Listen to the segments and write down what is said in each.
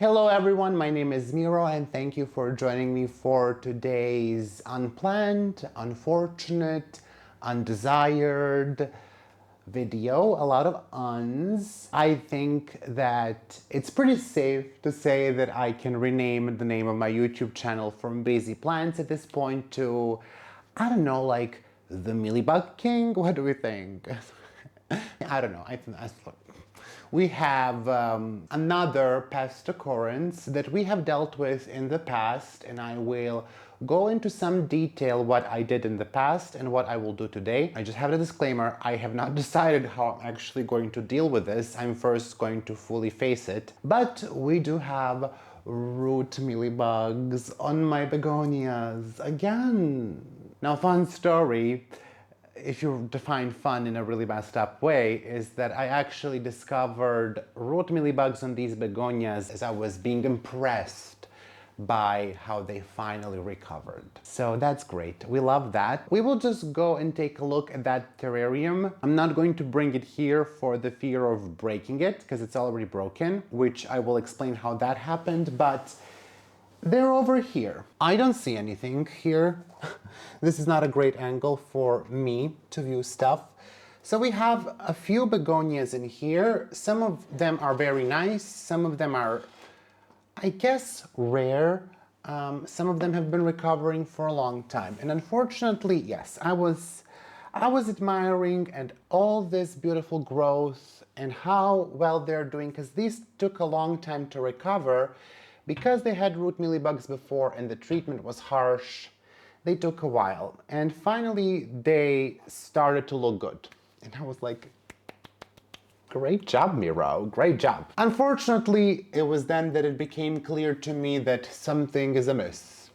Hello everyone, my name is Miro and thank you for joining me for today's unplanned, unfortunate, undesired video. A lot of uns. I think that it's pretty safe to say that I can rename the name of my YouTube channel from Basie Plants at this point to, I don't know, like the Mealybug King? What do we think? I don't know. We have another pest occurrence that we have dealt with in the past, and I will go into some detail what I did in the past and what I will do today. I just have a disclaimer, I have not decided how I'm actually going to deal with this. I'm first going to fully face it. But we do have root mealybugs on my begonias again. Now, fun story, if you define fun in a really messed up way, is that I actually discovered root mealybugs on these begonias as I was being impressed by how they finally recovered. So that's great. We love that. We will just go and take a look at that terrarium. I'm not going to bring it here for the fear of breaking it because it's already broken, which I will explain how that happened, but they're over here. I don't see anything here. This is not a great angle for me to view stuff. So we have a few begonias in here. Some of them are very nice. Some of them are, I guess, rare. Some of them have been recovering for a long time. And unfortunately, yes, I was admiring and all this beautiful growth and how well they're doing, because these took a long time to recover. Because they had root mealybugs before and the treatment was harsh, they took a while. And finally, they started to look good. And I was like, great job, Miro, great job. Unfortunately, it was then that it became clear to me that something is amiss.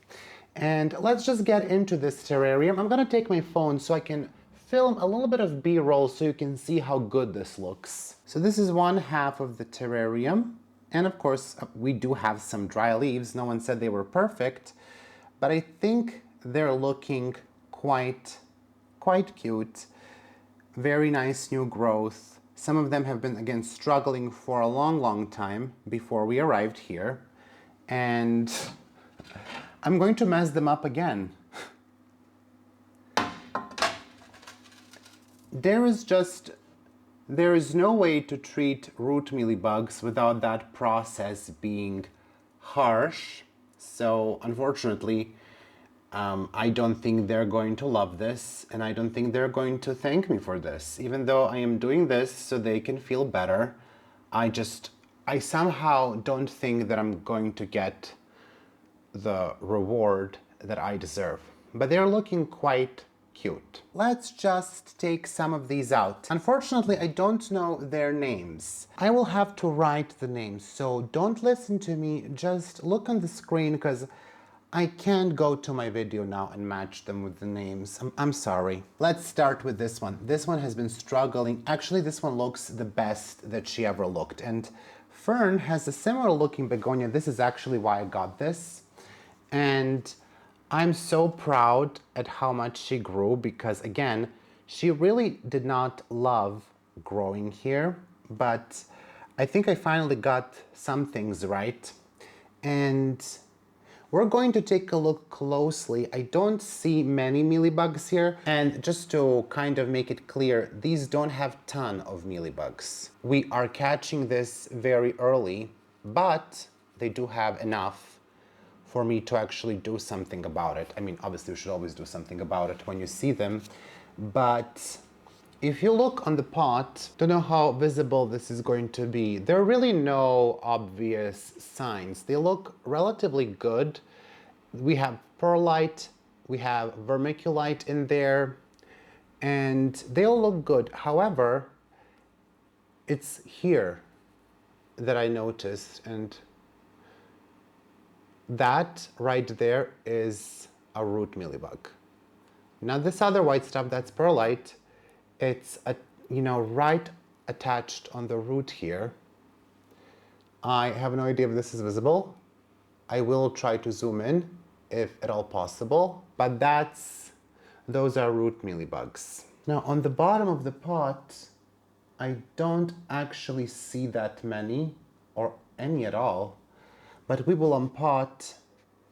And let's just get into this terrarium. I'm gonna take my phone so I can film a little bit of B-roll so you can see how good this looks. So this is one half of the terrarium. And of course, we do have some dry leaves. No one said they were perfect, but I think they're looking quite cute. Very nice new growth. Some of them have been, again, struggling for a long time before we arrived here. And I'm going to mess them up again. There is no way to treat root mealybugs without that process being harsh. So unfortunately, I don't think they're going to love this, and I don't think they're going to thank me for this. Even though I am doing this so they can feel better, I somehow don't think that I'm going to get the reward that I deserve. But they're looking quite cute. Let's just take some of these out. Unfortunately, I don't know their names. I will have to write the names, so don't listen to me, just look on the screen because I can't go to my video now and match them with the names. I'm sorry. Let's start with this one. This one has been struggling. Actually, this one looks the best that she ever looked. And Fern has a similar looking begonia. This is actually why I got this. And I'm so proud at how much she grew because, again, she really did not love growing here, but I think I finally got some things right. And we're going to take a look closely. I don't see many mealybugs here. And just to kind of make it clear, these don't have a ton of mealybugs. We are catching this very early, but they do have enough for me to actually do something about it. I mean, obviously you should always do something about it when you see them, but if you look on the pot, don't know how visible this is going to be. There are really no obvious signs. They look relatively good. We have perlite, we have vermiculite in there, and they all look good. However, it's here that I noticed, and that right there is a root mealybug. Now this other white stuff, that's perlite, it's right attached on the root here. I have no idea if this is visible. I will try to zoom in if at all possible, but those are root mealybugs. Now on the bottom of the pot, I don't actually see that many or any at all. but we will unpot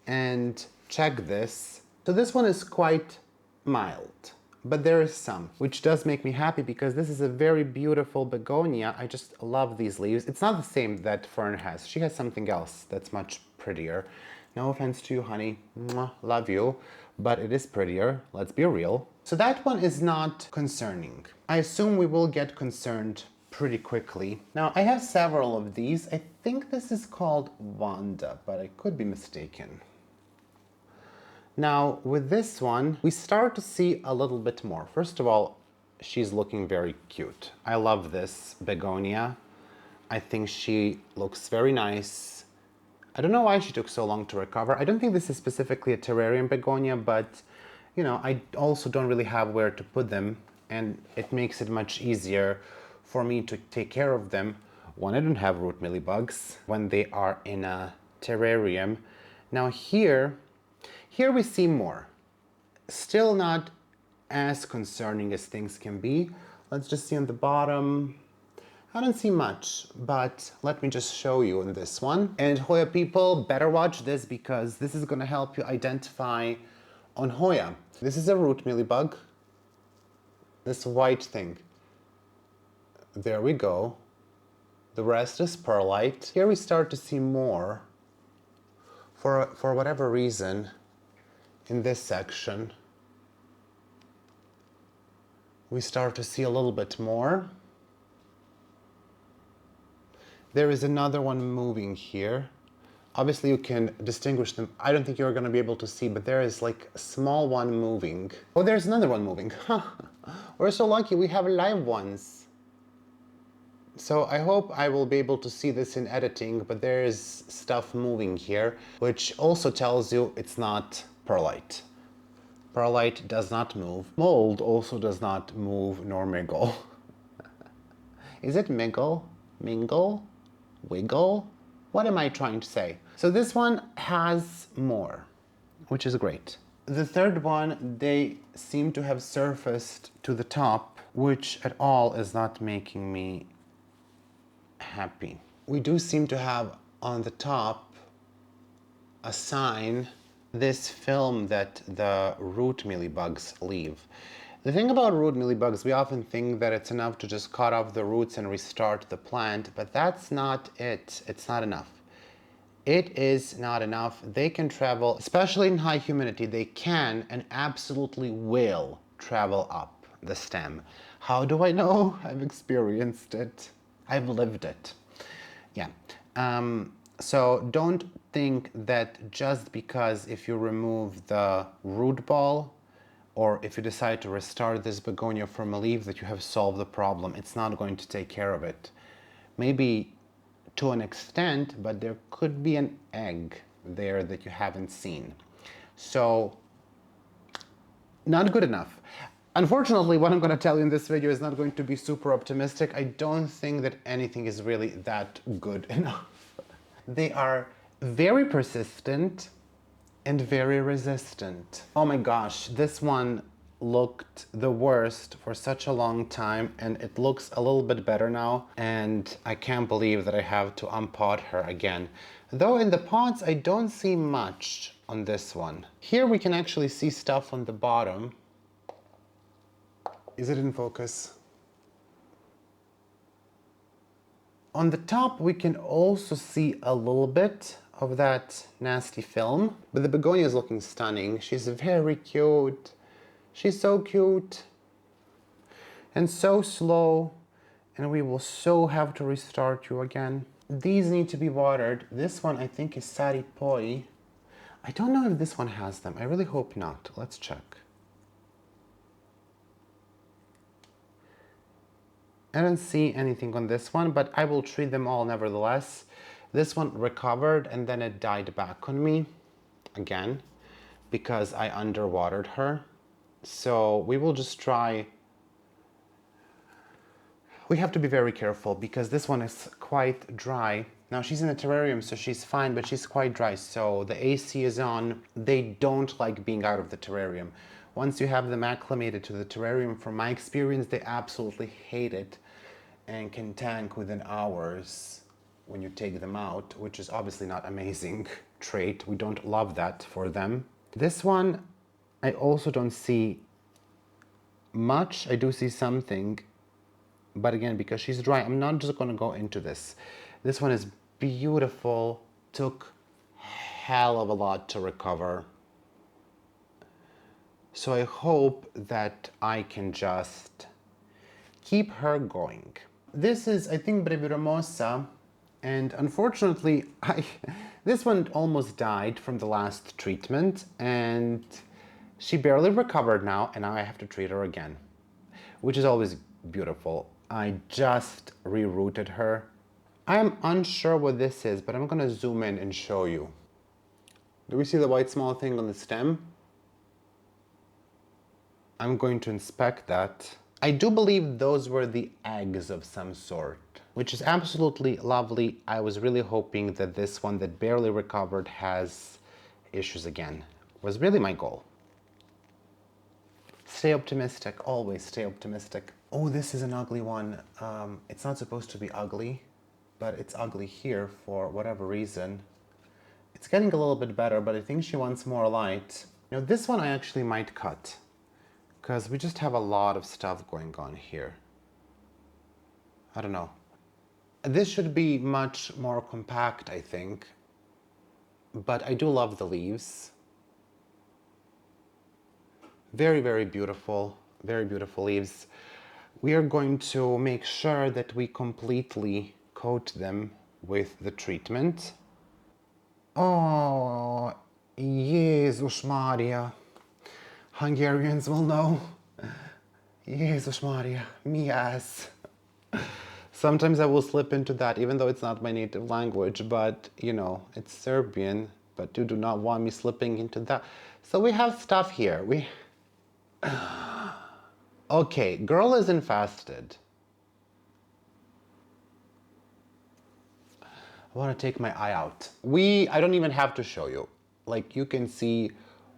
and check this. So this one is quite mild, but there is some, which does make me happy because this is a very beautiful begonia. I just love these leaves. It's not the same that Fern has. She has something else that's much prettier. No offense to you, honey. Mwah, love you. But it is prettier. Let's be real. So that one is not concerning. I assume we will get concerned pretty quickly. Now, I have several of these. I think this is called Wanda, but I could be mistaken. Now, with this one, we start to see a little bit more. First of all, she's looking very cute. I love this begonia. I think she looks very nice. I don't know why she took so long to recover. I don't think this is specifically a terrarium begonia, but you know, I also don't really have where to put them, and it makes it much easier for me to take care of them when I don't have root mealybugs, when they are in a terrarium. Now here we see more. Still not as concerning as things can be. Let's just see on the bottom. I don't see much, but let me just show you in this one. And Hoya people, better watch this because this is gonna help you identify on Hoya. This is a root mealybug. This white thing. There we go. The rest is perlite. Here we start to see more. For whatever reason, in this section, we start to see a little bit more. There is another one moving here. Obviously you can distinguish them. I don't think you're gonna be able to see, but there is like a small one moving. Oh, there's another one moving. We're so lucky we have live ones. So I hope I will be able to see this in editing, but there is stuff moving here, which also tells you it's not perlite. Perlite does not move. Mold also does not move nor miggle. Is it miggle? Mingle? Wiggle? What am I trying to say? So this one has more, which is great. The third one, they seem to have surfaced to the top, which at all is not making me happy. We do seem to have on the top a sign, this film that the root mealybugs leave. The thing about root mealybugs, we often think that it's enough to just cut off the roots and restart the plant, but that's not it. It's not enough. It is not enough. They can travel, especially in high humidity, they can and absolutely will travel up the stem. How do I know? I've experienced it. I've lived it. Yeah. So don't think that just because if you remove the root ball, or if you decide to restart this begonia from a leaf, that you have solved the problem. It's not going to take care of it. Maybe to an extent, but there could be an egg there that you haven't seen. So, not good enough. Unfortunately, what I'm going to tell you in this video is not going to be super optimistic. I don't think that anything is really that good enough. They are very persistent and very resistant. Oh my gosh, this one looked the worst for such a long time, and it looks a little bit better now, and I can't believe that I have to unpot her again. Though in the pots I don't see much on this one. Here we can actually see stuff on the bottom. Is it in focus? On the top we can also see a little bit of that nasty film, but the begonia is looking stunning. She's very cute. She's so cute and so slow, and we will so have to restart you again. These need to be watered. This one I think is saripoi. I don't know if this one has them. I really hope not. Let's check. I don't see anything on this one, but I will treat them all nevertheless. This one recovered and then it died back on me again because I underwatered her. So we will just try. We have to be very careful because this one is quite dry. Now she's in a terrarium, so she's fine, but she's quite dry. So the AC is on. They don't like being out of the terrarium. Once you have them acclimated to the terrarium, from my experience, they absolutely hate it and can tank within hours. when you take them out, which is obviously not amazing trait. We don't love that for them. This one, I also don't see much. I do see something, but again, because she's dry, I'm not just gonna go into this. This one is beautiful, took hell of a lot to recover. So I hope that I can just keep her going. This is, I think, Breviromosa, and unfortunately, this one almost died from the last treatment, and she barely recovered now, and now I have to treat her again, which is always beautiful. I just rerouted her. I'm unsure what this is, but I'm gonna zoom in and show you. Do we see the white small thing on the stem? I'm going to inspect that. I do believe those were the eggs of some sort, which is absolutely lovely. I was really hoping that this one that barely recovered has issues again. Was really my goal. Stay optimistic, always stay optimistic. Oh, this is an ugly one. It's not supposed to be ugly, but it's ugly here for whatever reason. It's getting a little bit better, but I think she wants more light. Now this one I actually might cut, because we just have a lot of stuff going on here. I don't know. This should be much more compact, I think, but I do love the leaves. Very, very beautiful leaves. We are going to make sure that we completely coat them with the treatment. Oh, Jezus Maria. Hungarians will know. Jezus Maria, mias. Sometimes I will slip into that, even though it's not my native language, but you know, it's Serbian, but you do not want me slipping into that. So we have stuff here. Okay, girl is infested. I want to take my eye out. I don't even have to show you. Like you can see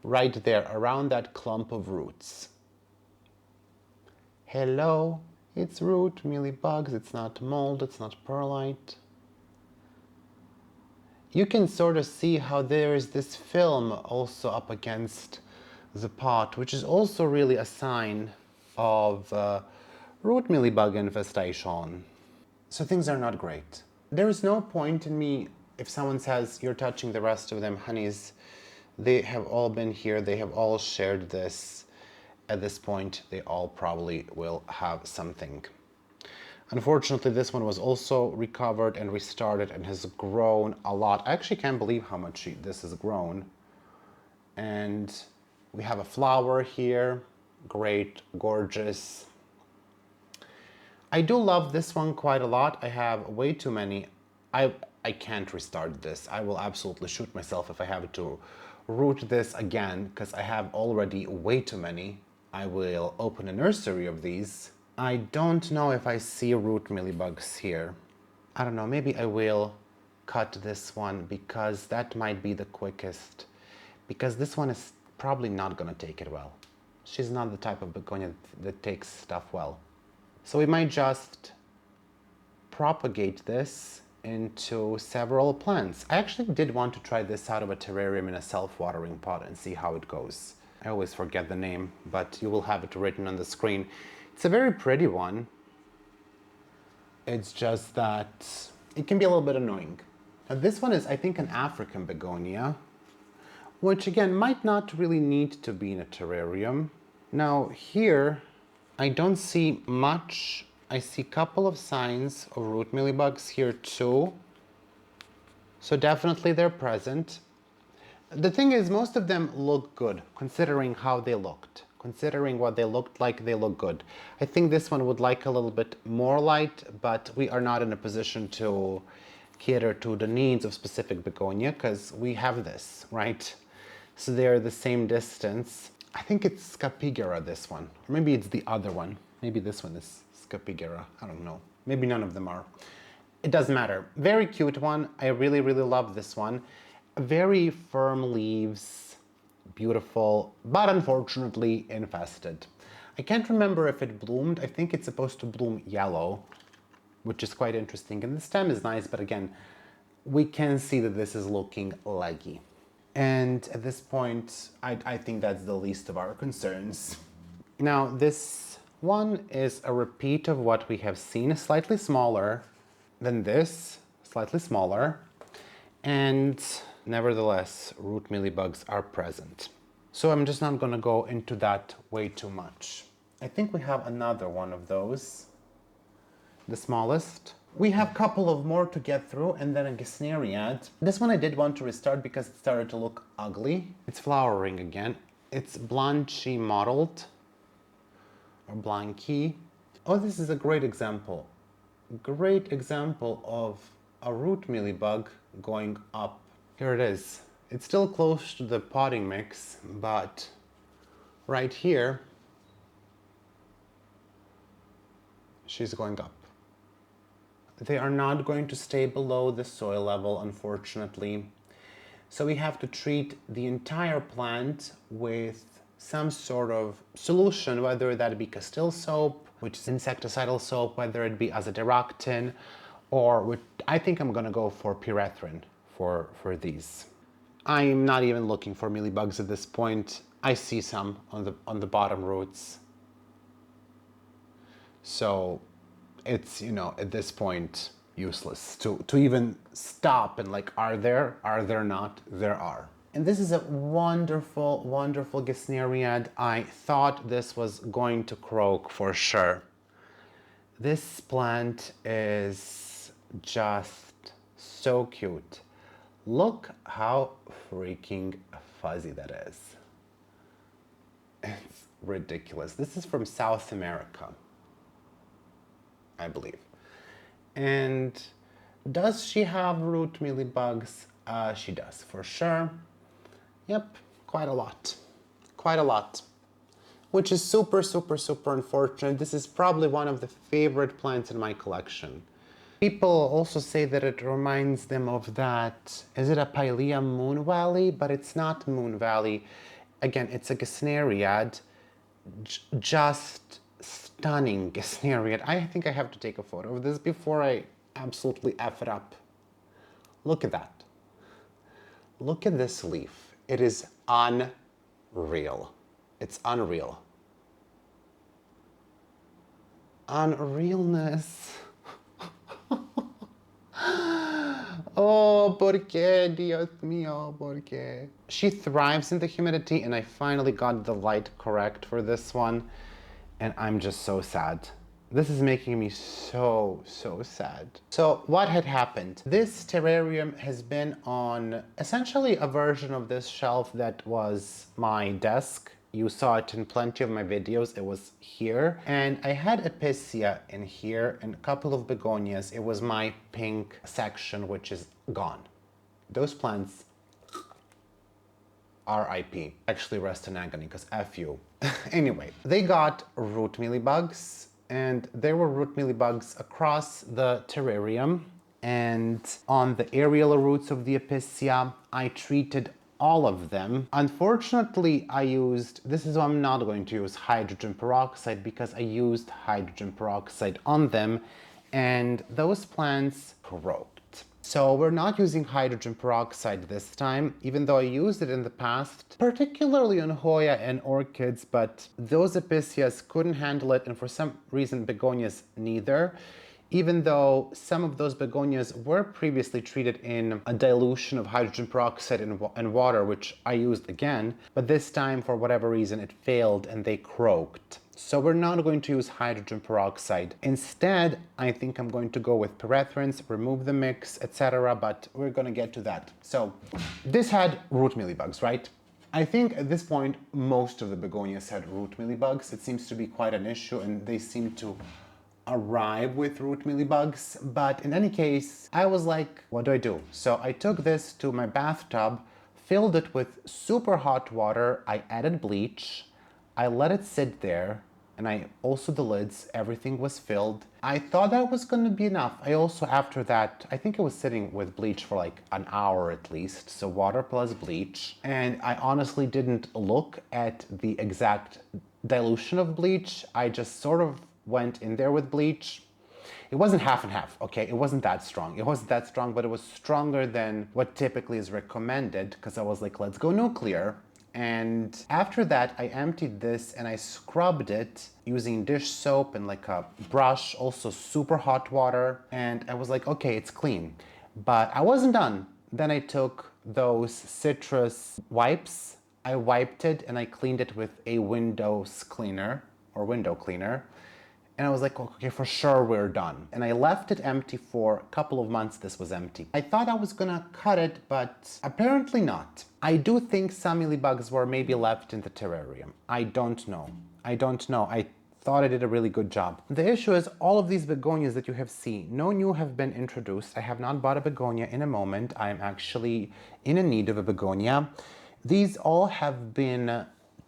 right there around that clump of roots. Hello, it's root mealybugs. It's not mold, it's not perlite. You can sort of see how there is this film also up against the pot, which is also really a sign of root mealybug infestation. So things are not great. There is no point in me, if someone says you're touching the rest of them, honeys, they have all been here, they have all shared this. At this point, they all probably will have something. Unfortunately, this one was also recovered and restarted and has grown a lot. I actually can't believe how much this has grown. And we have a flower here. Great, gorgeous. I do love this one quite a lot. I have way too many. I can't restart this. I will absolutely shoot myself if I have to root this again, because I have already way too many. I will open a nursery of these. I don't know if I see root mealybugs here. I don't know, maybe I will cut this one because that might be the quickest. Because this one is probably not gonna take it well. She's not the type of begonia that takes stuff well. So we might just propagate this into several plants. I actually did want to try this out of a terrarium in a self-watering pot and see how it goes. I always forget the name, but you will have it written on the screen. It's a very pretty one. It's just that it can be a little bit annoying. Now this one is, I think, an African begonia, which again might not really need to be in a terrarium. Now here, I don't see much. I see a couple of signs of root mealybugs here too. So definitely they're present. The thing is, most of them look good, considering how they looked. Considering what they looked like, they look good. I think this one would like a little bit more light, but we are not in a position to cater to the needs of specific begonia, because we have this, right? So they're the same distance. I think it's Scapigera, this one. Or maybe it's the other one. Maybe this one is Scapigera. I don't know. Maybe none of them are. It doesn't matter. Very cute one. I really, really love this one. Very firm leaves, beautiful, but unfortunately infested. I can't remember if it bloomed. I think it's supposed to bloom yellow. which is quite interesting. And the stem is nice, but again, we can see that this is looking leggy. And at this point, I think that's the least of our concerns. Now, this one is a repeat of what we have seen, slightly smaller than this, slightly smaller, and nevertheless, root mealybugs are present. So I'm just not gonna go into that way too much. I think we have another one of those, the smallest. We have a couple of more to get through, and then a Gesneriad. This one I did want to restart because it started to look ugly. It's flowering again. It's blanchy mottled, or blanky. Oh, this is a great example. Great example of a root mealybug going up. Here it is. It's still close to the potting mix, but right here, she's going up. They are not going to stay below the soil level, unfortunately. So we have to treat the entire plant with some sort of solution, whether that be Castile soap, which is insecticidal soap, whether it be azadirachtin, or I think I'm gonna go for pyrethrin for these. I'm not even looking for mealybugs at this point. I see some on the bottom roots. So it's, you know, at this point, useless to even stop and like, are there not? There are. And this is a wonderful, wonderful Gesneriad. I thought this was going to croak for sure. This plant is just so cute. Look how freaking fuzzy that is. It's ridiculous. This is from South America, I believe. And does she have root mealybugs? She does, for sure. Yep, quite a lot. Quite a lot. Which is super, super, super unfortunate. This is probably one of the favorite plants in my collection. People also say that it reminds them of that, is it a Pilea Moon Valley? But it's not Moon Valley. Again, it's a Gesneriad. Just stunning Gesneriad. I think I have to take a photo of this before I absolutely F it up. Look at that. Look at this leaf. It is unreal. It's unreal. Unrealness. Oh, por qué, Dios mío, por qué? She thrives in the humidity, and I finally got the light correct for this one, and I'm just so sad. This is making me so, so sad. So what had happened? This terrarium has been on essentially a version of this shelf that was my desk. You saw it in plenty of my videos. It was here. And I had Epicea in here and a couple of begonias. It was my pink section, which is gone. Those plants, RIP. Actually, rest in agony, because F you. Anyway, they got root mealybugs, and there were root mealybugs across the terrarium. And on the aerial roots of the Epicea, I treated all of them. Unfortunately, this is why I'm not going to use hydrogen peroxide, because I used hydrogen peroxide on them and those plants croaked. So we're not using hydrogen peroxide this time, even though I used it in the past, particularly on Hoya and orchids, but those Epiceas couldn't handle it, and for some reason Begonias neither. Even though some of those begonias were previously treated in a dilution of hydrogen peroxide and water, which I used again, but this time, for whatever reason, it failed and they croaked. So we're not going to use hydrogen peroxide. Instead, I think I'm going to go with pyrethrins, remove the mix, etc., but we're going to get to that. So this had root mealybugs, right? I think at this point, most of the begonias had root mealybugs. It seems to be quite an issue, and they seem to arrive with root mealybugs, but in any case, I was like, what do I do? So I took this to my bathtub, filled it with super hot water, I added bleach, I let it sit there, and I also the lids, everything was filled. I thought that was gonna be enough. I also, after that, I think it was sitting with bleach for like an hour at least, so water plus bleach, and I honestly didn't look at the exact dilution of bleach. I just sort of went in there with bleach, It wasn't half and half, okay? It wasn't that strong. It wasn't that strong, but it was stronger than what typically is recommended, because I was like, let's go nuclear. And after that, I emptied this and I scrubbed it using dish soap and like a brush, also super hot water. And I was like, okay, it's clean. But I wasn't done. Then I took those citrus wipes, I wiped it and I cleaned it with a windows cleaner or window cleaner. And I was like, okay, for sure we're done. And I left it empty for a couple of months. This was empty. I thought I was gonna cut it, but apparently not. I do think some mealybugs were maybe left in the terrarium. I don't know. I thought I did a really good job. The issue is all of these begonias that you have seen, no new have been introduced. I have not bought a begonia in a moment. I'm actually in a need of a begonia. These all have been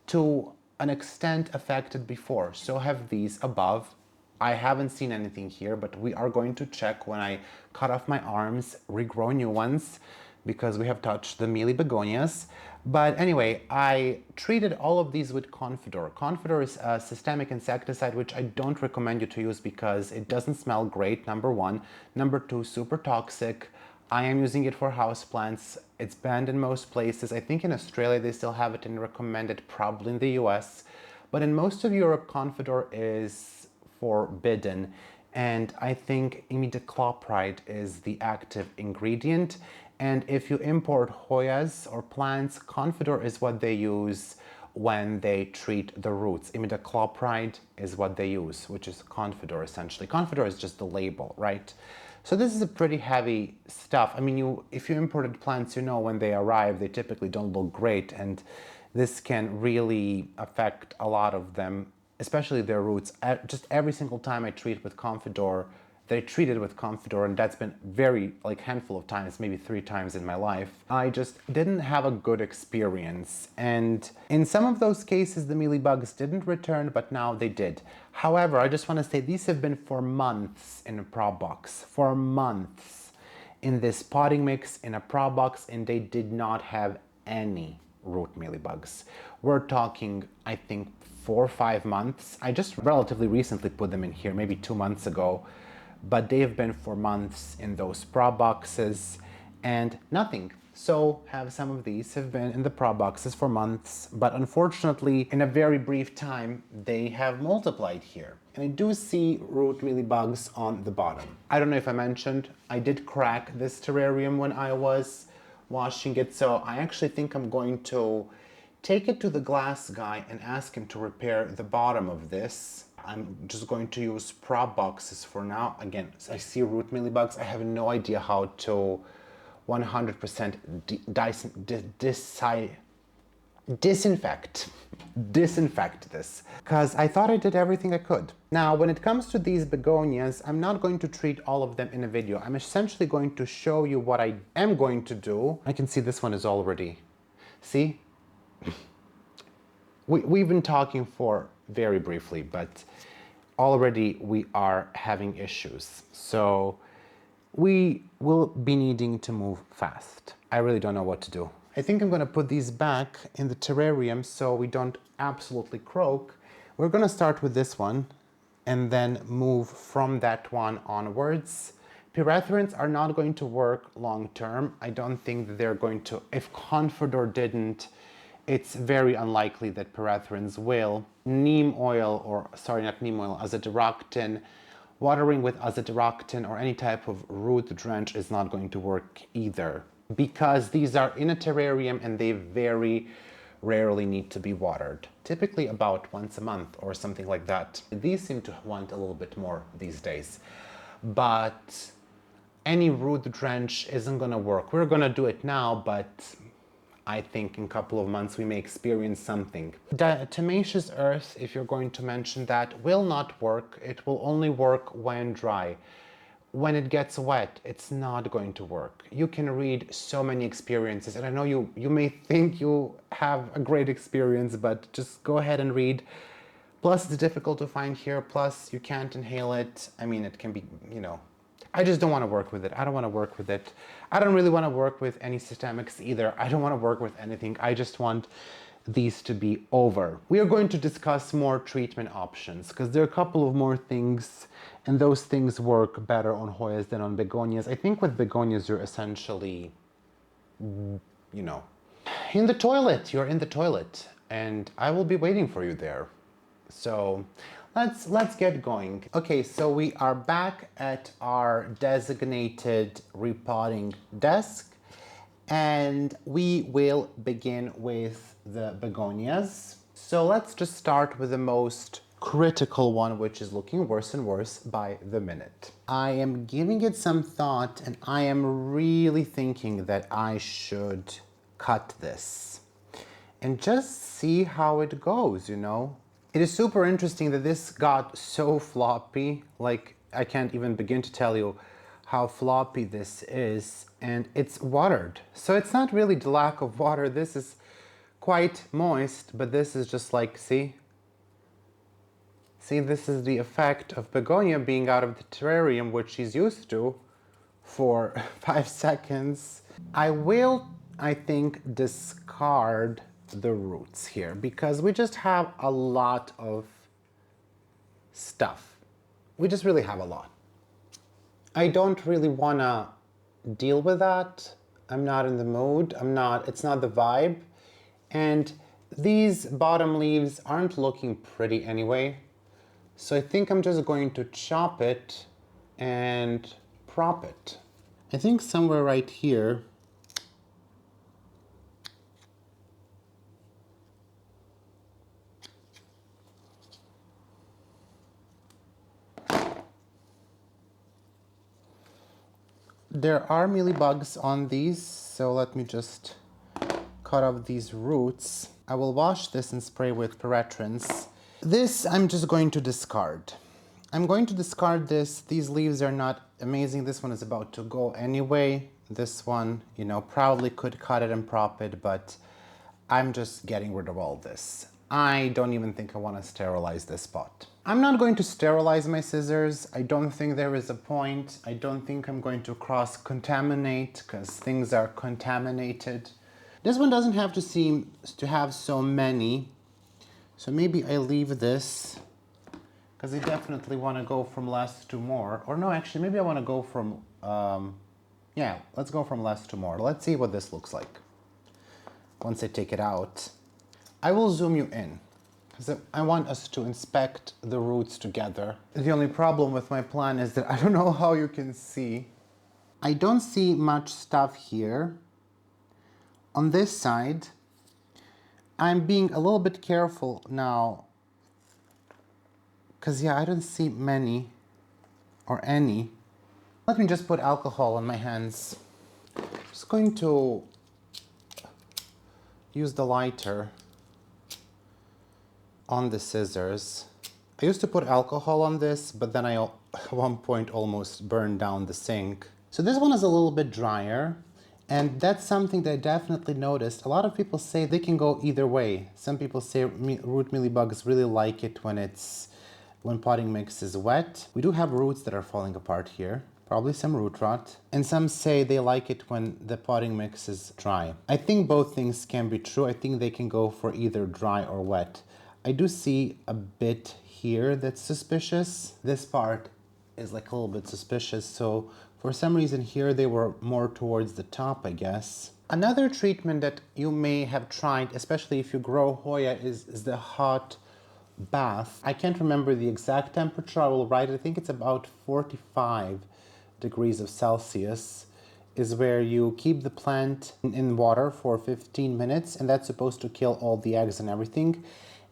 to an extent affected before. So have these above. I haven't seen anything here, but we are going to check when I cut off my arms, regrow new ones, because we have touched the mealy begonias. But anyway, I treated all of these with Confidor. Confidor is a systemic insecticide, which I don't recommend you to use because it doesn't smell great, number one. Number two, super toxic. I am using it for houseplants. It's banned in most places. I think in Australia they still have it and recommend it, probably in the US. But in most of Europe, Confidor is forbidden. And I think imidacloprid is the active ingredient. And if you import Hoyas or plants, Confidor is what they use when they treat the roots. Imidacloprid is what they use, which is Confidor essentially. Confidor is just the label, right? So this is a pretty heavy stuff. I mean, if you imported plants, you know when they arrive, they typically don't look great, and this can really affect a lot of them, especially their roots. Just every single time I treat with Confidor, they treated with Confidor, and that's been very, like, handful of times, maybe 3 times in my life. I just didn't have a good experience. And in some of those cases, the mealybugs didn't return, but now they did. However, I just want to say these have been for months in a prop box, for months in this potting mix in a prop box, and they did not have any root mealybugs. We're talking, I think, 4 or 5 months. I just relatively recently put them in here, maybe 2 months ago. But they've been for months in those prop boxes and nothing. So have some of these have been in the prop boxes for months, but unfortunately in a very brief time they have multiplied here. And I do see root mealybugs on the bottom. I don't know if I mentioned, I did crack this terrarium when I was washing it, so I actually think I'm going to take it to the glass guy and ask him to repair the bottom of this. I'm just going to use prop boxes for now. Again, I see root mealybugs. I have no idea how to 100% disinfect this, because I thought I did everything I could. Now, when it comes to these begonias, I'm not going to treat all of them in a video. I'm essentially going to show you what I am going to do. I can see this one is already, see? We've been talking for very briefly, but already we are having issues. So we will be needing to move fast. I really don't know what to do. I think I'm gonna put these back in the terrarium so we don't absolutely croak. We're gonna start with this one and then move from that one onwards. Pyrethrins are not going to work long term. I don't think that they're going to, if Confidor didn't, it's very unlikely that pyrethrins will. Neem oil, or sorry, not neem oil, azadirachtin, watering with azadirachtin or any type of root drench is not going to work either, because these are in a terrarium and they very rarely need to be watered. Typically about once a month or something like that. These seem to want a little bit more these days, but any root drench isn't gonna work. We're gonna do it now, but I think in a couple of months we may experience something. Diatomaceous earth, if you're going to mention that, will not work. It will only work when dry. When it gets wet, it's not going to work. You can read so many experiences, and I know you may think you have a great experience, but just go ahead and read. Plus it's difficult to find here, plus you can't inhale it. I mean, it can be, you know, I just don't want to work with it. I don't want to work with it. I don't really want to work with any systemics either. I don't want to work with anything. I just want these to be over. We are going to discuss more treatment options because there are a couple of more things, and those things work better on Hoyas than on Begonias. I think with Begonias, you're essentially, you know, in the toilet. You're in the toilet, and I will be waiting for you there. So let's get going. Okay, so we are back at our designated repotting desk, and we will begin with the Begonias. So let's just start with the most critical one, which is looking worse and worse by the minute. I am giving it some thought, and I am really thinking that I should cut this and just see how it goes, you know? It is super interesting that this got so floppy. Like, I can't even begin to tell you how floppy this is, and it's watered. So it's not really the lack of water. This is quite moist, but this is just like, see? See, this is the effect of Begonia being out of the terrarium, which she's used to, for 5 seconds. I will, I think, discard the roots here because we just have a lot of stuff. We just really have a lot. I don't really want to deal with that. I'm not in the mood. It's not the vibe. And these bottom leaves aren't looking pretty anyway. So I think I'm just going to chop it and prop it. I think somewhere right here, there are mealybugs on these, so let me just cut off these roots. I will wash this and spray with pyrethrin. This I'm just going to discard. I'm going to discard this. These leaves are not amazing. This one is about to go anyway. This one, you know, probably could cut it and prop it, but I'm just getting rid of all this. I don't even think I want to sterilize this pot. I'm not going to sterilize my scissors. I don't think there is a point. I don't think I'm going to cross-contaminate because things are contaminated. This one doesn't have to seem to have so many. So maybe I leave this because I definitely want to go from less to more. Or no, actually, maybe I want to go from, yeah, let's go from less to more. Let's see what this looks like once I take it out. I will zoom you in because I want us to inspect the roots together. The only problem with my plan is that I don't know how you can see. I don't see much stuff here. On this side, I'm being a little bit careful now because, yeah, I don't see many or any. Let me just put alcohol on my hands. Just going to use the lighter on the scissors. I used to put alcohol on this, but then I at one point almost burned down the sink. So this one is a little bit drier, and that's something that I definitely noticed. A lot of people say they can go either way. Some people say root mealybugs really like it when potting mix is wet. We do have roots that are falling apart here, probably some root rot. And some say they like it when the potting mix is dry. I think both things can be true. I think they can go for either dry or wet. I do see a bit here that's suspicious. This part is like a little bit suspicious. So for some reason here they were more towards the top, I guess. Another treatment that you may have tried, especially if you grow Hoya, is the hot bath. I can't remember the exact temperature. I will write it. I think it's about 45 degrees of Celsius is where you keep the plant in water for 15 minutes, and that's supposed to kill all the eggs and everything.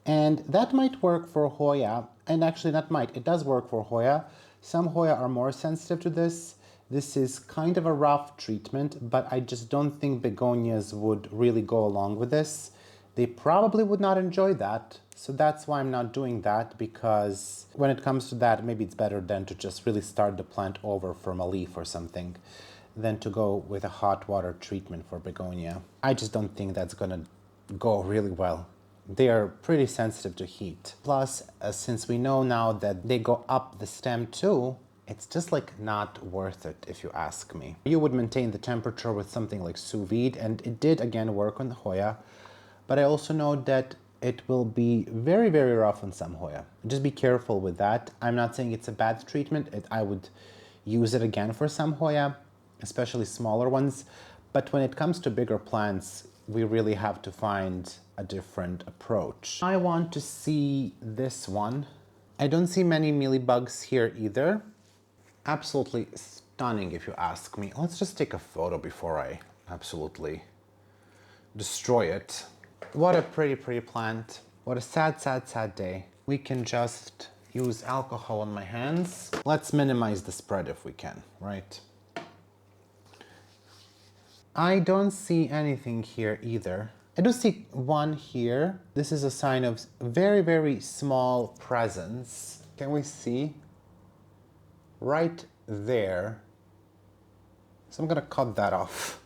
And that might work for Hoya, and actually not might, it does work for Hoya. Some Hoya are more sensitive to this. This is kind of a rough treatment, but I just don't think Begonias would really go along with this. They probably would not enjoy that. So that's why I'm not doing that, because when it comes to that, maybe it's better than to just really start the plant over from a leaf or something than to go with a hot water treatment for Begonia. I just don't think that's gonna go really well. They are pretty sensitive to heat. Plus, since we know now that they go up the stem too, it's just like not worth it if you ask me. You would maintain the temperature with something like sous vide, and it did again work on the Hoya, but I also know that it will be very, very rough on some Hoya. Just be careful with that. I'm not saying it's a bad treatment. I would use it again for some Hoya, especially smaller ones. But when it comes to bigger plants, we really have to find a different approach. I want to see this one. I don't see many mealybugs here either. Absolutely stunning if you ask me. Let's just take a photo before I absolutely destroy it. What a pretty, pretty plant. What a sad, sad, sad day. We can just use alcohol on my hands. Let's minimize the spread if we can, right? I don't see anything here either. I do see one here. This is a sign of very, very small presence. Can we see? Right there. So I'm gonna cut that off.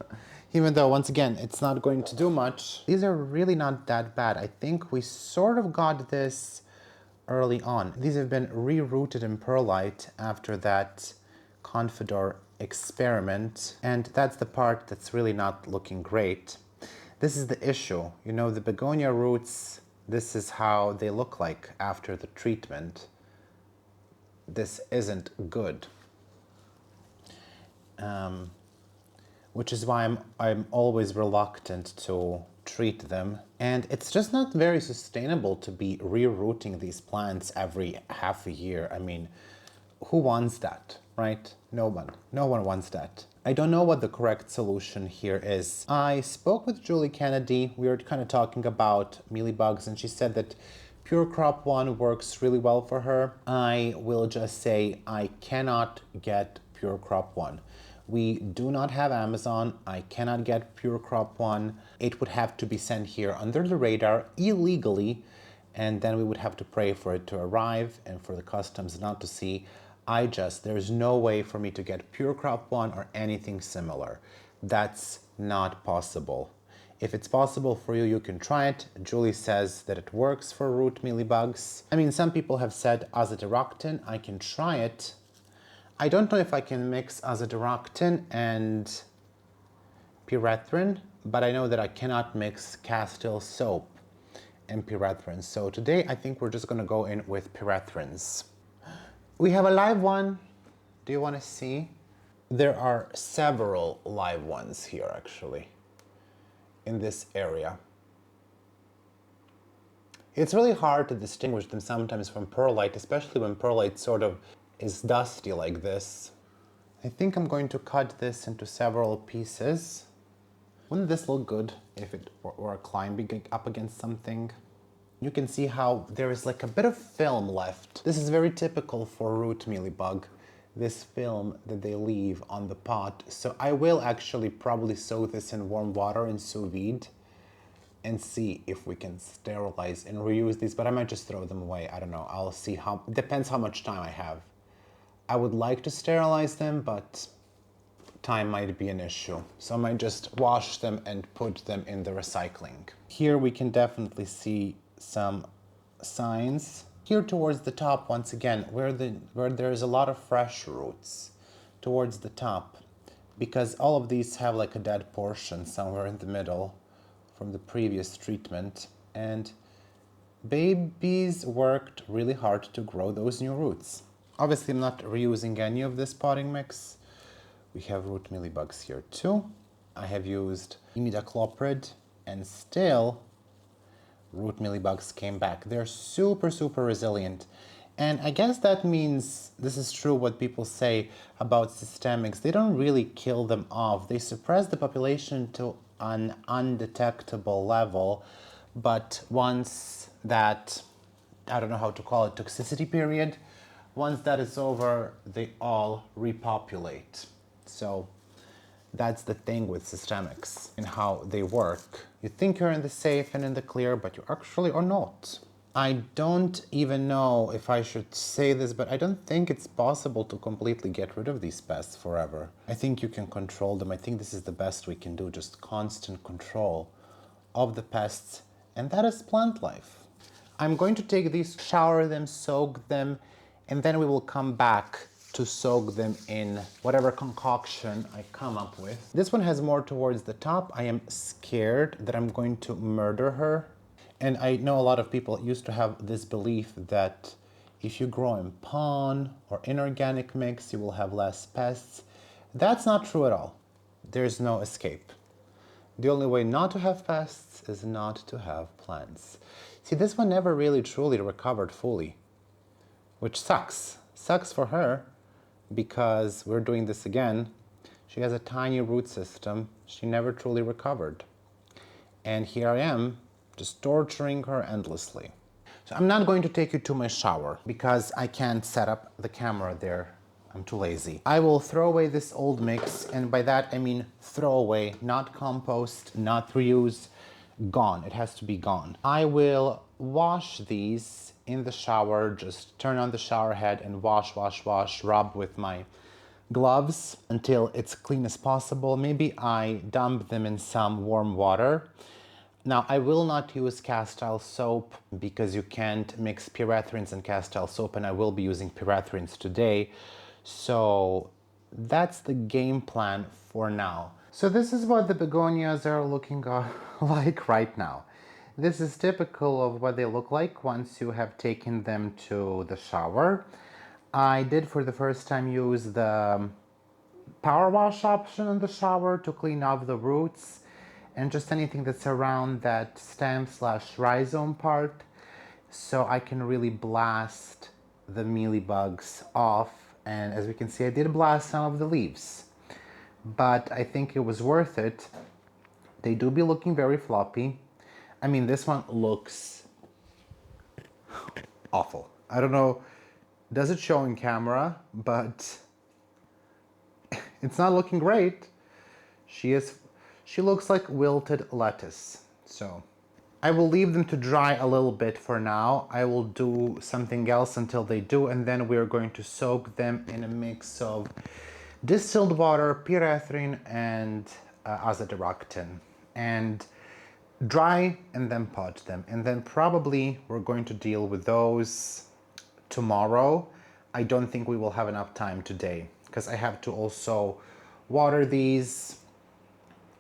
Even though, once again, it's not going to do much. These are really not that bad. I think we sort of got this early on. These have been rerouted in perlite after that Confidor experiment, and that's the part that's really not looking great. This is the issue. You know, the begonia roots, this is how they look like after the treatment. This isn't good. Which is why I'm always reluctant to treat them. And it's just not very sustainable to be rerouting these plants every half a year. I mean, who wants that, right? No one. No one wants that. I don't know what the correct solution here is. I spoke with Julie Kennedy. We were kind of talking about mealybugs, and she said that Pure Crop One works really well for her. I will just say I cannot get Pure Crop One. We do not have Amazon. I cannot get Pure Crop One. It would have to be sent here under the radar illegally, and then we would have to pray for it to arrive and for the customs not to see. There's no way for me to get Pure Crop One or anything similar. That's not possible. If it's possible for you, you can try it. Julie says that it works for root mealybugs. I mean, some people have said azadirachtin. I can try it. I don't know if I can mix azadirachtin and pyrethrin, but I know that I cannot mix Castile soap and pyrethrin. So today I think we're just gonna go in with pyrethrins. We have a live one. Do you wanna see? There are several live ones here actually in this area. It's really hard to distinguish them sometimes from perlite, especially when perlite sort of is dusty like this. I think I'm going to cut this into several pieces. Wouldn't this look good if it were climbing up against something? You can see how there is like a bit of film left. This is very typical for root mealybug, this film that they leave on the pot. So I will actually probably soak this in warm water and sous vide and see if we can sterilize and reuse these, but I might just throw them away. I don't know, I'll see how, depends how much time I have. I would like to sterilize them, but time might be an issue. So I might just wash them and put them in the recycling. Here we can definitely see some signs. Here towards the top, once again, where there's a lot of fresh roots, towards the top, because all of these have like a dead portion somewhere in the middle from the previous treatment, and babies worked really hard to grow those new roots. Obviously, I'm not reusing any of this potting mix. We have root mealybugs here too. I have used imidacloprid, and still root mealybugs came back. They're super, super resilient. And I guess that means this is true what people say about systemics. They don't really kill them off. They suppress the population to an undetectable level, but once that, I don't know how to call it, toxicity period, once that is over, they all repopulate. So that's the thing with systemics and how they work. You think you're in the safe and in the clear, but you actually are not. I don't even know if I should say this, but I don't think it's possible to completely get rid of these pests forever. I think you can control them. I think this is the best we can do, just constant control of the pests, and that is plant life. I'm going to take these, shower them, soak them, and then we will come back to soak them in whatever concoction I come up with. This one has more towards the top. I am scared that I'm going to murder her. And I know a lot of people used to have this belief that if you grow in pond or inorganic mix, you will have less pests. That's not true at all. There's no escape. The only way not to have pests is not to have plants. See, this one never really truly recovered fully, which sucks. Sucks for her because we're doing this again. She has a tiny root system. She never truly recovered. And here I am, just torturing her endlessly. So I'm not going to take you to my shower because I can't set up the camera there. I'm too lazy. I will throw away this old mix, and by that I mean throw away, not compost, not reuse, gone. It has to be gone. I will wash these in the shower, just turn on the shower head and wash, rub with my gloves until it's clean as possible. Maybe I dump them in some warm water. Now, I will not use castile soap because you can't mix pyrethrins and castile soap, and I will be using pyrethrins today. So that's the game plan for now. So this is what the begonias are looking like right now. This is typical of what they look like once you have taken them to the shower. I did for the first time use the power wash option in the shower to clean off the roots and just anything that's around that stem/rhizome part, so I can really blast the mealybugs off. And as we can see, I did blast some of the leaves, but I think it was worth it. They do be looking very floppy. I mean, this one looks awful. I don't know, does it show in camera, but it's not looking great. She looks like wilted lettuce. So I will leave them to dry a little bit for now. I will do something else until they do, and then we're going to soak them in a mix of distilled water, pyrethrin, and azadirachtin, and dry and then pot them. And then probably we're going to deal with those tomorrow. I don't think we will have enough time today because I have to also water these,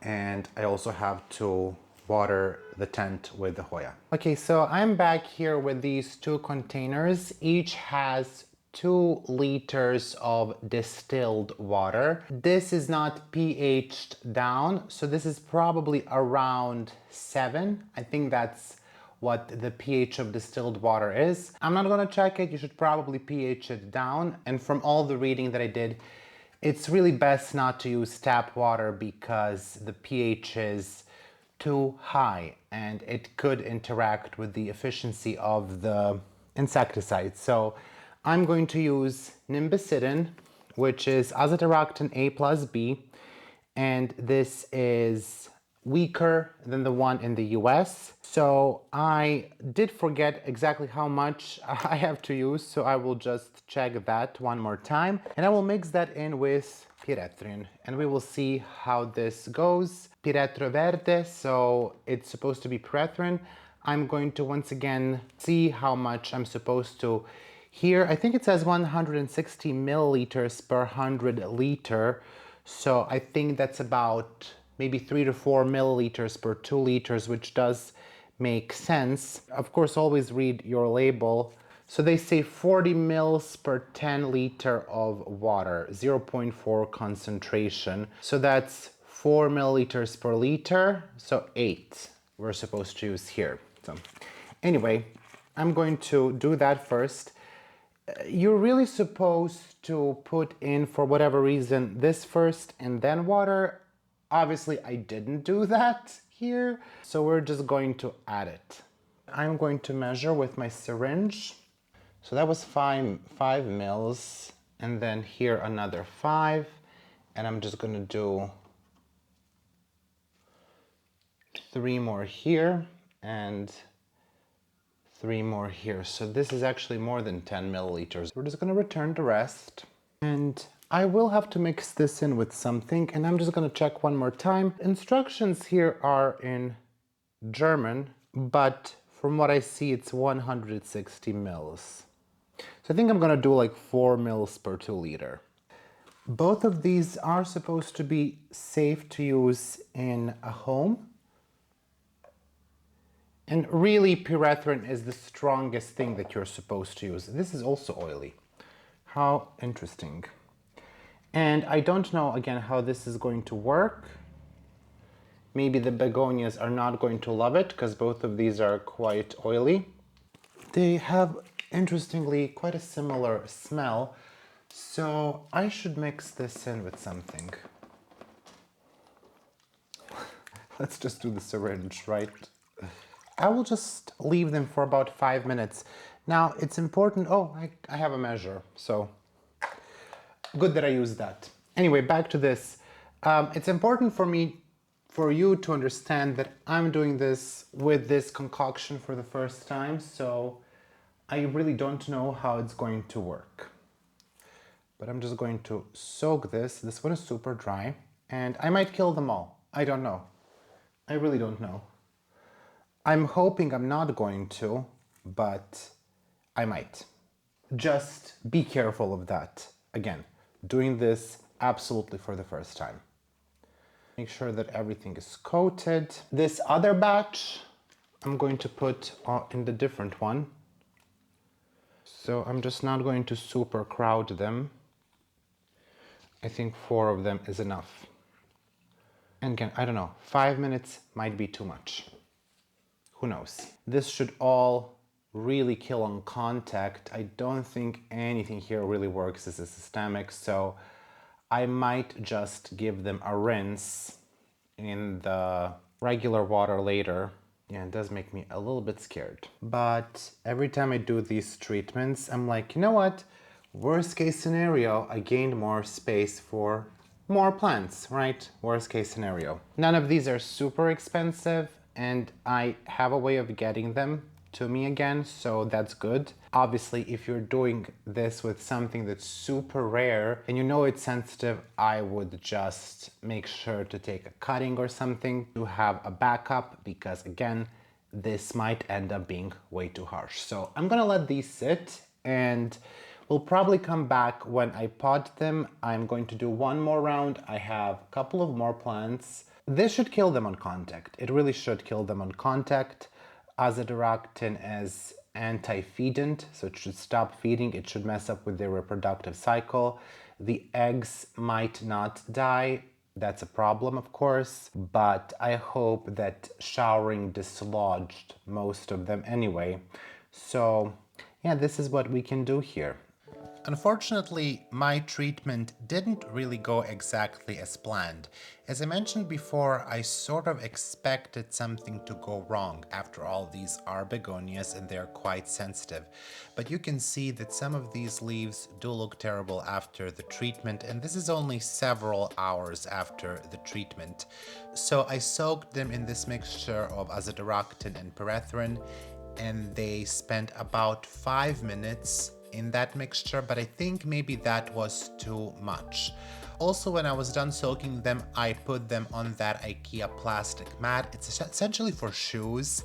and I also have to water the tent with the Hoya. Okay, so I'm back here with these two containers. Each has 2 liters of distilled water. This is not pH'd down, so this is probably around 7. I think that's what the pH of distilled water is. I'm not gonna check it. You should probably pH it down. And from all the reading that I did, it's really best not to use tap water because the pH is too high and it could interact with the efficiency of the insecticide. So I'm going to use nimbecidin, which is azadirachtin A+B, and this is weaker than the one in the US. So I did forget exactly how much I have to use, so I will just check that one more time, and I will mix that in with pyrethrin, and we will see how this goes. Piretro verde, so it's supposed to be pyrethrin. I'm going to once again see how much I'm supposed to. Here, I think it says 160 milliliters per 100 liter, so I think that's about maybe 3 to 4 milliliters per 2 liters, which does make sense. Of course, always read your label. So they say 40 mils per 10 liter of water, 0.4 concentration. So that's 4 milliliters per liter, so 8 we're supposed to use here. So anyway, I'm going to do that first. You're really supposed to put in, for whatever reason, this first and then water. Obviously, I didn't do that here, so we're just going to add it. I'm going to measure with my syringe. So that was 5 mils, and then here another 5, and I'm just gonna do 3 more here and 3 more here. So this is actually more than 10 milliliters. We're just gonna return the rest, and I will have to mix this in with something, and I'm just gonna check one more time. Instructions here are in German, but from what I see, it's 160 mils. So I think I'm gonna do like 4 mils per 2 liter. Both of these are supposed to be safe to use in a home. And really, pyrethrin is the strongest thing that you're supposed to use. This is also oily. How interesting. And I don't know, again, how this is going to work. Maybe the begonias are not going to love it because both of these are quite oily. They have, interestingly, quite a similar smell. So I should mix this in with something. Let's just do the syringe, right? I will just leave them for about 5 minutes. Now it's important, oh, I have a measure, so good that I used that. Anyway, back to this. It's important for you to understand that I'm doing this with this concoction for the first time, so I really don't know how it's going to work. But I'm just going to soak this. This one is super dry, and I might kill them all. I don't know. I really don't know. I'm hoping I'm not going to, but I might. Just be careful of that. Again, doing this absolutely for the first time. Make sure that everything is coated. This other batch, I'm going to put in the different one. So I'm just not going to super crowd them. I think 4 of them is enough. And again, I don't know, 5 minutes might be too much. Who knows? This should all really kill on contact. I don't think anything here really works as a systemic, so I might just give them a rinse in the regular water later. Yeah, it does make me a little bit scared. But every time I do these treatments, I'm like, you know what? Worst case scenario, I gained more space for more plants, right? Worst case scenario. None of these are super expensive, and I have a way of getting them to me again, so that's good. Obviously, if you're doing this with something that's super rare and you know it's sensitive, I would just make sure to take a cutting or something to have a backup, because again, this might end up being way too harsh. So I'm gonna let these sit, and we'll probably come back when I pot them. I'm going to do one more round. I have a couple of more plants. This should kill them on contact. It really should kill them on contact. Azadirachtin is anti-feedant, so it should stop feeding. It should mess up with their reproductive cycle. The eggs might not die. That's a problem, of course, but I hope that showering dislodged most of them anyway. So yeah, this is what we can do here. Unfortunately, my treatment didn't really go exactly as planned. As I mentioned before, I sort of expected something to go wrong. After all, these are begonias and they're quite sensitive. But you can see that some of these leaves do look terrible after the treatment, and this is only several hours after the treatment. So I soaked them in this mixture of azadirachtin and pyrethrin, and they spent about 5 minutes in that mixture, but I think maybe that was too much. Also, when I was done soaking them, I put them on that IKEA plastic mat. It's essentially for shoes,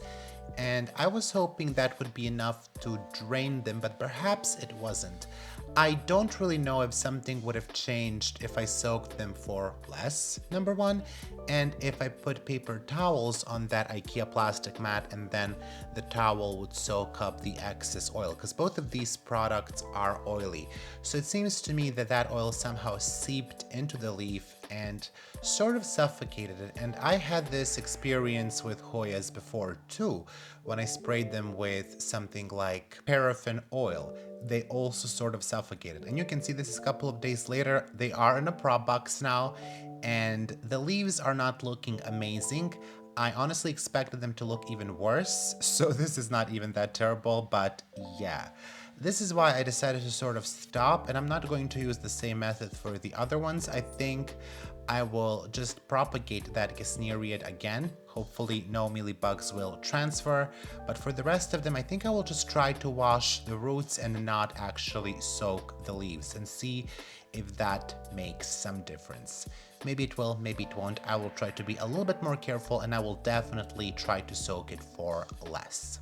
and I was hoping that would be enough to drain them, but perhaps it wasn't. I don't really know if something would have changed if I soaked them for less, number one, and if I put paper towels on that IKEA plastic mat and then the towel would soak up the excess oil, because both of these products are oily. So it seems to me that that oil somehow seeped into the leaf and sort of suffocated it. And I had this experience with Hoyas before too, when I sprayed them with something like paraffin oil. They also sort of suffocated. And you can see this is a couple of days later. They are in a prop box now, and the leaves are not looking amazing. I honestly expected them to look even worse, so this is not even that terrible, but yeah. This is why I decided to sort of stop, and I'm not going to use the same method for the other ones. I think I will just propagate that Gesneriad again. Hopefully no mealybugs will transfer, but for the rest of them, I think I will just try to wash the roots and not actually soak the leaves and see if that makes some difference. Maybe it will, maybe it won't. I will try to be a little bit more careful, and I will definitely try to soak it for less.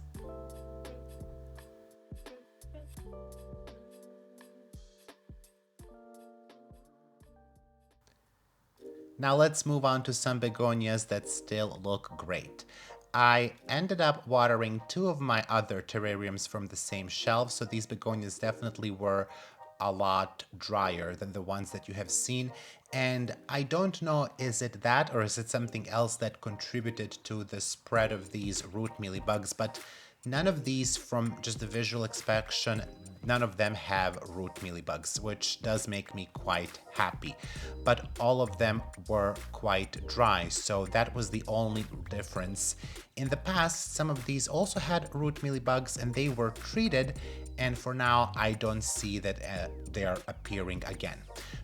Now let's move on to some begonias that still look great. I ended up watering two of my other terrariums from the same shelf, so these begonias definitely were a lot drier than the ones that you have seen. And I don't know, is it that or is it something else that contributed to the spread of these root mealybugs, but none of these, from just the visual inspection, none of them have root mealybugs, which does make me quite happy. But all of them were quite dry, so that was the only difference. In the past, some of these also had root mealybugs and they were treated, and for now I don't see that they are appearing again.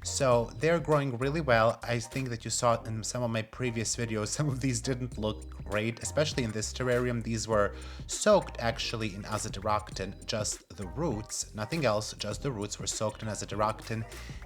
So they're growing really well. I think that you saw it in some of my previous videos. Some of these didn't look great, especially in this terrarium. These were soaked actually in azadirachtin, just the roots, nothing else, just the roots were soaked in azadirachtin,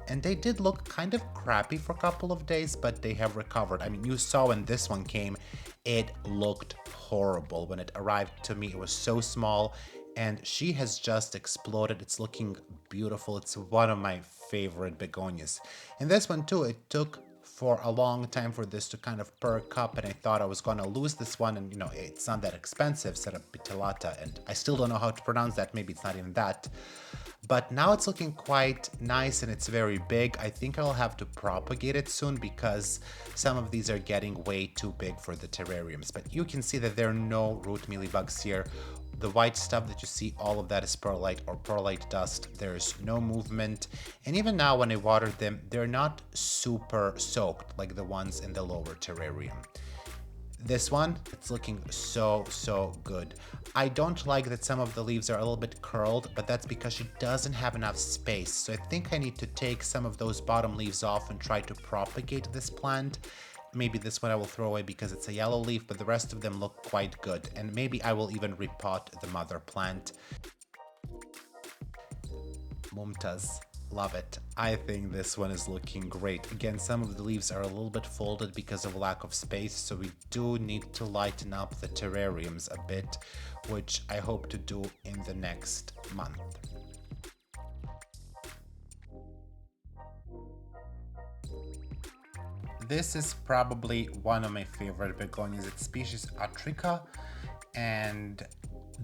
and they did look kind of crappy for a couple of days, but they have recovered. I mean, you saw when this one came, it looked horrible. When it arrived to me, it was so small, and she has just exploded. It's looking beautiful. It's one of my favorite begonias. And this one too, it took for a long time for this to kind of perk up, and I thought I was gonna lose this one, and you know, it's not that expensive, Serapitellata, and I still don't know how to pronounce that, maybe it's not even that. But now it's looking quite nice and it's very big. I think I'll have to propagate it soon because some of these are getting way too big for the terrariums. But you can see that there are no root mealybugs here. The white stuff that you see, all of that is perlite or perlite dust. There's no movement. And even now when I watered them, they're not super soaked like the ones in the lower terrarium. This one, it's looking so good. I don't like that some of the leaves are a little bit curled, but that's because she doesn't have enough space. So I think I need to take some of those bottom leaves off and try to propagate this plant. Maybe this one I will throw away because it's a yellow leaf, but the rest of them look quite good. And maybe I will even repot the mother plant. Mumtaz. Love it. I think this one is looking great. Again, some of the leaves are a little bit folded because of lack of space, so we do need to lighten up the terrariums a bit, which I hope to do in the next month. This is probably one of my favorite begonias. It's species Atrica, and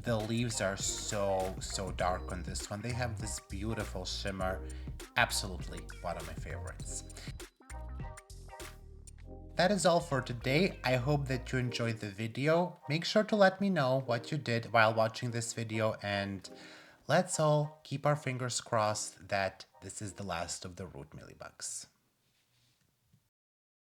the leaves are so dark on this one. They have this beautiful shimmer. Absolutely one of my favorites. That is all for today. I hope that you enjoyed the video. Make sure to let me know what you did while watching this video, and let's all keep our fingers crossed that this is the last of the root mealybugs.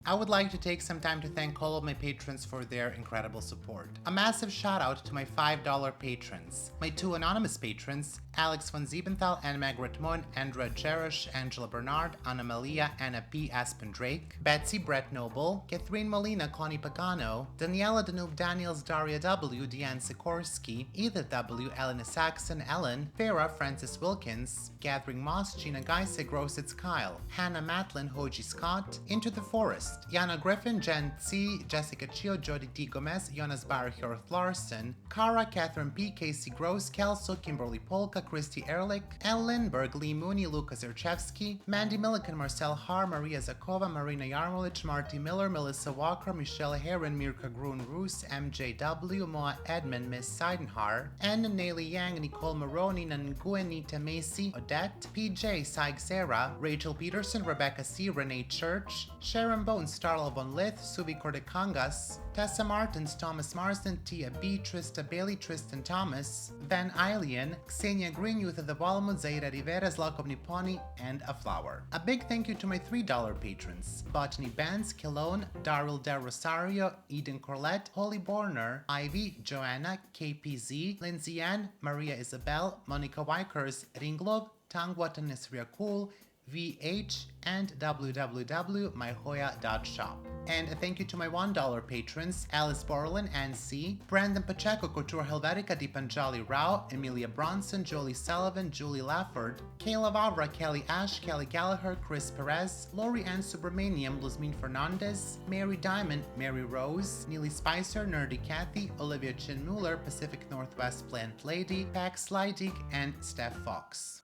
I would like to take some time to thank all of my patrons for their incredible support. A massive shout out to my $5 patrons. My 2 anonymous patrons, Alex von Siebenthal and Margaret Moon, Andrea Cherish, Angela Bernard, Anna Malia, Anna P. Aspen Drake, Betsy Brett Noble, Catherine Molina, Connie Pagano, Daniela Danube Daniels, Daria W, Deanne Sikorsky, Edith W, Elena Saxon, Ellen, Farah Francis Wilkins, Gathering Moss, Gina Geisig, Grositz Kyle, Hannah Matlin, Hoji Scott, Into the Forest, Yana Griffin, Jen C, Jessica Chio, Jody D. Gomez, Jonas Barr, Hjorth Larson, Kara, Catherine P, Casey Gross, Kelso, Kimberly Polka, Christy Ehrlich, Elle Lindberg, Lee Mooney, Lucas Zerchevsky, Mandy Milliken, Marcel Har, Maria Zakova, Marina Yarmolich, Marty Miller, Melissa Walker, Michelle Heron, Mirka Grun Roos, MJW, Moa Edmond, Miss Seidenhar, Anna Nayli Yang, Nicole Maroney, Nangue, Nita Macy, Odette, PJ, Saig Sarah, Rachel Peterson, Rebecca C, Renee Church, Sharon Bones, Starla Von Lith, Suvi Kordekangas, Tessa Martins, Thomas Marsden, Tia B, Trista Bailey, Tristan Thomas, Van Eilian, Xenia Greenyouth of the Balmud, Zaira Rivera, Zlakov Niponi, and A Flower. A big thank you to my $3 patrons, Botany Benz, Kilone, Daryl Del Rosario, Eden Corlett, Holly Borner, Ivy, Joanna, KPZ, Lindsay Ann, Maria Isabel, Monica Wykers, Ringlob, Tangwatan Nisria Cool, VH, and www.myhoya.shop. And a thank you to my $1 patrons, Alice Borlin, Ann C, Brandon Pacheco, Couture Helvetica, Deepanjali Rao, Emilia Bronson, Jolie Sullivan, Julie Lafford, Kayla Vavra, Kelly Ash, Kelly Gallagher, Chris Perez, Lori Ann Subramaniam, Luzmin Fernandez, Mary Diamond, Mary Rose, Neely Spicer, Nerdy Kathy, Olivia Chin Mueller, Pacific Northwest Plant Lady, Pax Leidig, and Steph Fox.